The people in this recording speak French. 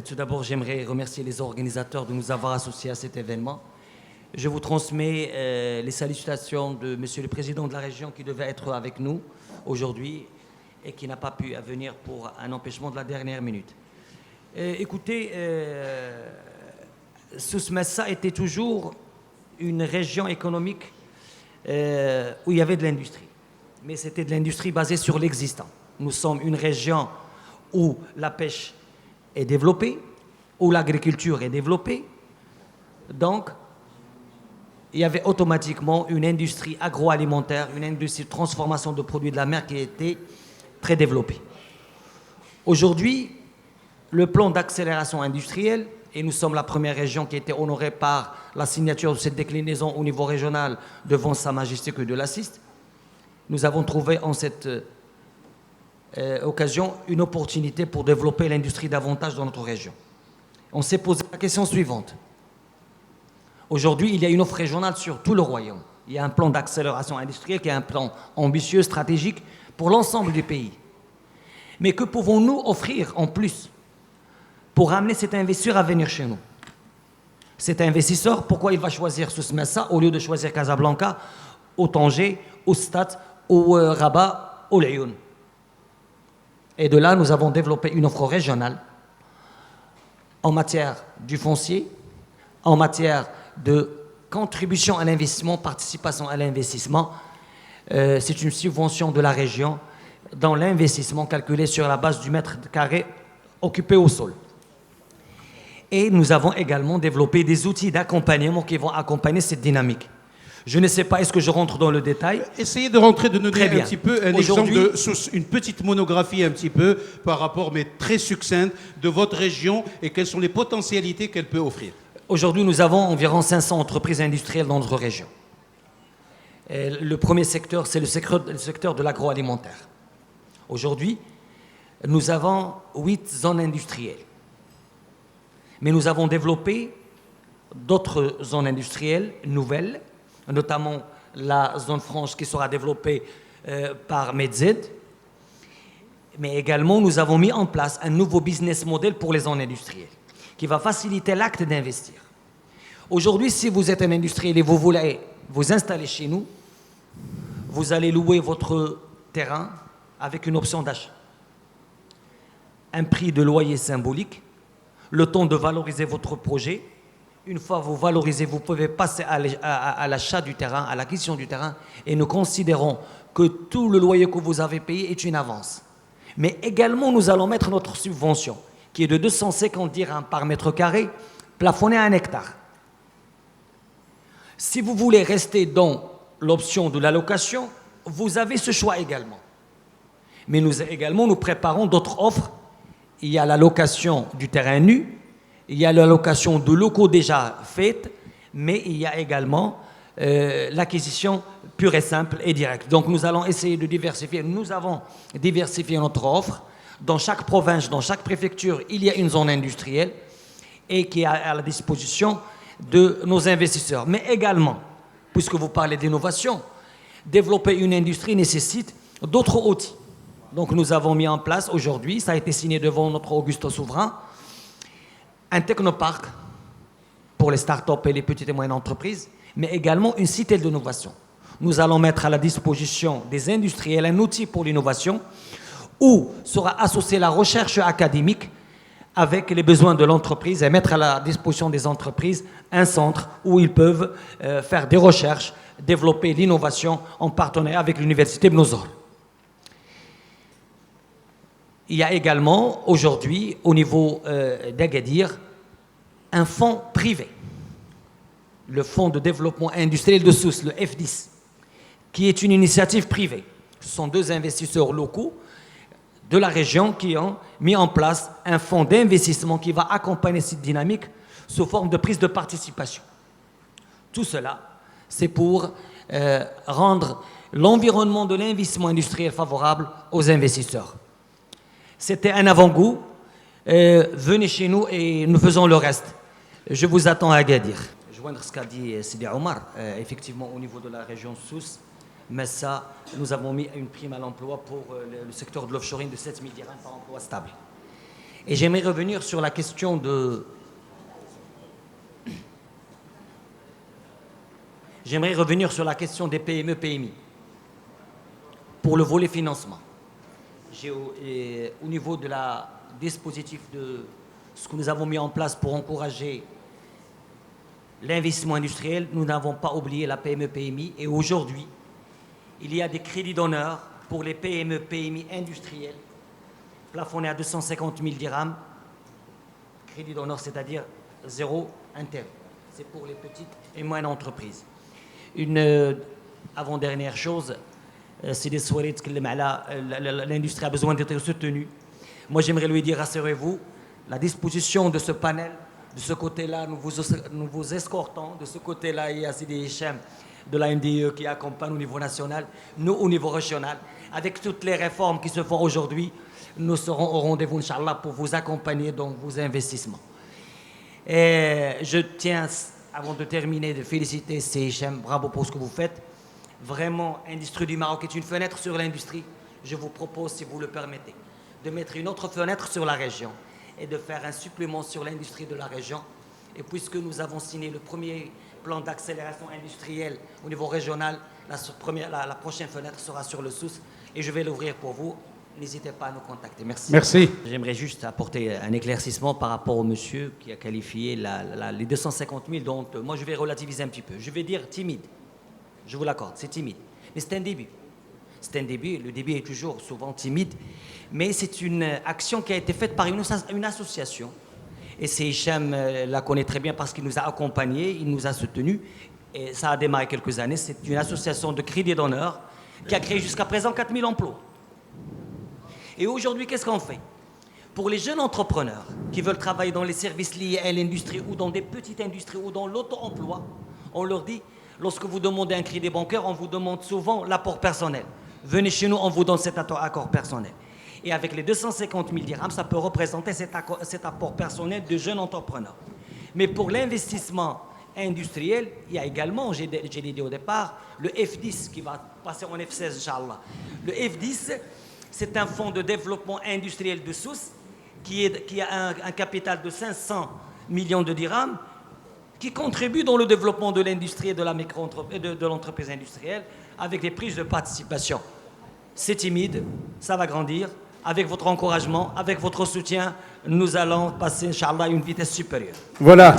Tout d'abord, j'aimerais remercier les organisateurs de nous avoir associés à cet événement. Je vous transmets les salutations de Monsieur le Président de la région qui devait être avec nous aujourd'hui et qui n'a pas pu venir pour un empêchement de la dernière minute. Écoutez, Souss Massa était toujours une région économique où il y avait de l'industrie. Mais c'était de l'industrie basée sur l'existant. Nous sommes une région où la pêche est développée, où l'agriculture est développée. Donc, il y avait automatiquement une industrie agroalimentaire, une industrie de transformation de produits de la mer qui était très développée. Aujourd'hui, le plan d'accélération industrielle, et nous sommes la première région qui a été honorée par la signature de cette déclinaison au niveau régional devant Sa Majesté que de l'assiste, nous avons trouvé en cette occasion une opportunité pour développer l'industrie davantage dans notre région. On s'est posé la question suivante. Aujourd'hui, il y a une offre régionale sur tout le royaume. Il y a un plan d'accélération industrielle qui est un plan ambitieux, stratégique pour l'ensemble du pays. Mais que pouvons-nous offrir en plus pour amener cet investisseur à venir chez nous? Cet investisseur, pourquoi il va choisir Souss Massa au lieu de choisir Casablanca, ou Tanger, ou Stade, ou Rabat, ou Lyoun? Et de là, nous avons développé une offre régionale en matière du foncier, en matière de contribution à l'investissement, participation à l'investissement. C'est une subvention de la région dans l'investissement calculé sur la base du mètre carré occupé au sol. Et nous avons également développé des outils d'accompagnement qui vont accompagner cette dynamique. Je ne sais pas, est-ce que je rentre dans le détail? Essayez de rentrer, de nous donner un petit peu un exemple Aujourd'hui, une petite monographie un petit peu par rapport, mais très succincte, de votre région et quelles sont les potentialités qu'elle peut offrir. Aujourd'hui, nous avons environ 500 entreprises industrielles dans notre région. Et le premier secteur, c'est le secteur de l'agroalimentaire. Aujourd'hui, nous avons 8 zones industrielles. Mais nous avons développé d'autres zones industrielles nouvelles, notamment la zone franche qui sera développée par Medzed. Mais également, nous avons mis en place un nouveau business model pour les zones industrielles qui va faciliter l'acte d'investir. Aujourd'hui, si vous êtes un industriel et vous voulez vous installer chez nous, vous allez louer votre terrain avec une option d'achat. Un prix de loyer symbolique, le temps de valoriser votre projet. Une fois vous valorisez, vous pouvez passer à l'achat du terrain, à l'acquisition du terrain, et nous considérons que tout le loyer que vous avez payé est une avance. Mais également, nous allons mettre notre subvention, qui est de 250 dirhams par mètre carré, plafonnée à 1 hectare. Si vous voulez rester dans l'option de la location, vous avez ce choix également. Mais nous préparons d'autres offres. Il y a la location du terrain nu, il y a la location de locaux déjà faits, mais il y a également l'acquisition pure et simple et directe. Donc nous allons essayer de diversifier. Nous avons diversifié notre offre. Dans chaque province, dans chaque préfecture, il y a une zone industrielle et qui est à la disposition de nos investisseurs. Mais également, puisque vous parlez d'innovation, développer une industrie nécessite d'autres outils. Donc nous avons mis en place aujourd'hui, ça a été signé devant notre auguste souverain, un technoparc pour les start-up et les petites et moyennes entreprises, mais également une cité d'innovation. Nous allons mettre à la disposition des industriels un outil pour l'innovation où sera associée la recherche académique avec les besoins de l'entreprise et mettre à la disposition des entreprises un centre où ils peuvent faire des recherches, développer l'innovation en partenariat avec l'université Ibn Zor. Il y a également aujourd'hui, au niveau d'Agadir, un fonds privé, le Fonds de développement industriel de Souss, le F10, qui est une initiative privée. Ce sont 2 investisseurs locaux de la région qui ont mis en place un fonds d'investissement qui va accompagner cette dynamique sous forme de prise de participation. Tout cela, c'est pour rendre l'environnement de l'investissement industriel favorable aux investisseurs. C'était un avant-goût. Venez chez nous et nous faisons le reste. Je vous attends à Agadir. Joindre ce qu'a dit Sidi Omar, effectivement, au niveau de la région Souss, Massa, nous avons mis une prime à l'emploi pour le secteur de l'offshoring de 7 000 dirhams par emploi stable. Et j'aimerais revenir sur la question de... J'aimerais revenir sur la question des PME, PMI. Pour le volet financement. Au niveau de la dispositif de ce que nous avons mis en place pour encourager l'investissement industriel, nous n'avons pas oublié la PME, PMI. Et aujourd'hui, il y a des crédits d'honneur pour les PME, PMI industriels, plafonnés à 250 000 dirhams. Crédit d'honneur, c'est-à-dire zéro intérêt. C'est pour les petites et moyennes entreprises. Une avant-dernière chose, c'est des soirées que l'industrie a besoin d'être soutenue. Moi, j'aimerais lui dire, rassurez-vous, la disposition de ce panel, de ce côté-là, nous vous escortons. De ce côté-là, il y a Sidi Hicham de la NDE qui accompagne au niveau national, nous au niveau régional. Avec toutes les réformes qui se font aujourd'hui, nous serons au rendez-vous, Inch'Allah, pour vous accompagner dans vos investissements. Et je tiens, avant de terminer, de féliciter Sidi Hicham, bravo pour ce que vous faites. Vraiment, Industrie du Maroc est une fenêtre sur l'industrie. Je vous propose, si vous le permettez, de mettre une autre fenêtre sur la région et de faire un supplément sur l'industrie de la région. Et puisque nous avons signé le premier plan d'accélération industrielle au niveau régional, la prochaine fenêtre sera sur le Souss et je vais l'ouvrir pour vous. N'hésitez pas à nous contacter. Merci. Merci. J'aimerais juste apporter un éclaircissement par rapport au monsieur qui a qualifié les 250 000 dont moi je vais relativiser un petit peu. Je vais dire timide. Je vous l'accorde, c'est timide. Mais c'est un début. C'est un début, le début est toujours souvent timide, mais c'est une action qui a été faite par une association. Et c'est Hicham la connaît très bien parce qu'il nous a accompagnés, il nous a soutenus. Et ça a démarré quelques années. C'est une association de crédit d'honneur qui a créé jusqu'à présent 4 000 emplois. Et aujourd'hui, qu'est-ce qu'on fait? Pour les jeunes entrepreneurs qui veulent travailler dans les services liés à l'industrie ou dans des petites industries ou dans l'auto-emploi, on leur dit, lorsque vous demandez un crédit bancaire, on vous demande souvent l'apport personnel. Venez chez nous, on vous donne cet accord personnel. Et avec les 250 000 dirhams, ça peut représenter cet apport personnel de jeunes entrepreneurs. Mais pour l'investissement industriel, il y a également, j'ai dit au départ, le F10 qui va passer en F16, Inch'Allah. Le F10, c'est un fonds de développement industriel de Souss qui a un capital de 500 millions de dirhams qui contribue dans le développement de l'industrie et de l'entreprise industrielle avec des prises de participation. C'est timide, ça va grandir. Avec votre encouragement, avec votre soutien, nous allons passer, Inch'Allah, à une vitesse supérieure. Voilà.